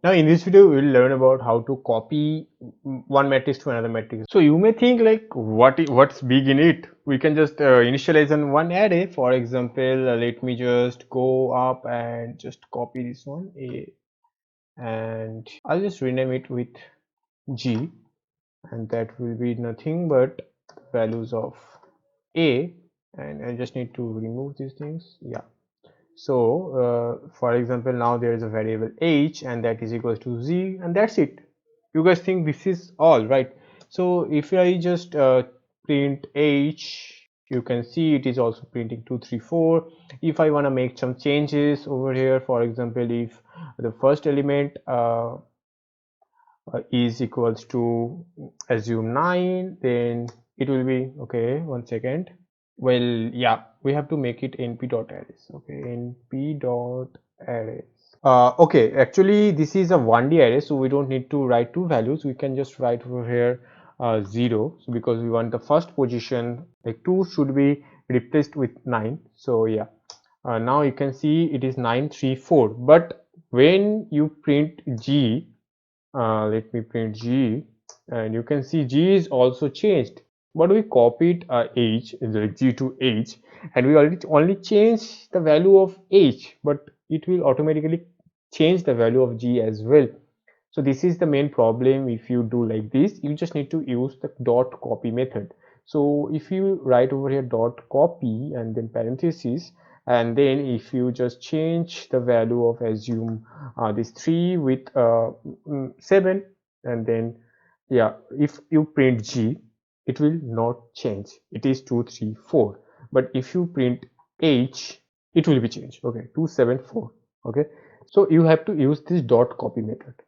Now in this video we'll learn about how to copy one matrix to another matrix. So you may think like what's big in it? We can just initialize on one array. For example, let me just go up and just copy this one A, and I'll just rename it with G, and that will be nothing but values of A, and I just need to remove these things. Yeah. So for example, now there is a variable h and that is equals to z, and that's it. You guys think this is all right? So if I just print h, you can see it is also printing 234. If I want to make some changes over here, for example, if the first element is equals to assume 9, then it will be okay. One second. Well, yeah, we have to make it np.arrays. Okay, np.arrays. Okay, actually this is a 1D array, so we don't need to write two values. We can just write over here 0, so because we want the first position, like 2 should be replaced with 9. So yeah, now you can see it is 934. But when you print G, let me print G, and you can see G is also changed, but we copied H, like G to H, and we already only change the value of H, but it will automatically change the value of G as well. So this is the main problem. If you do like this, you just need to use the dot copy method. So if you write over here dot copy and then parentheses, and then if you just change the value of assume this 3 with 7, and then yeah, if you print G, it will not change. It is 234. But if you print H, it will be changed. Okay, 274. Okay, so you have to use this dot copy method.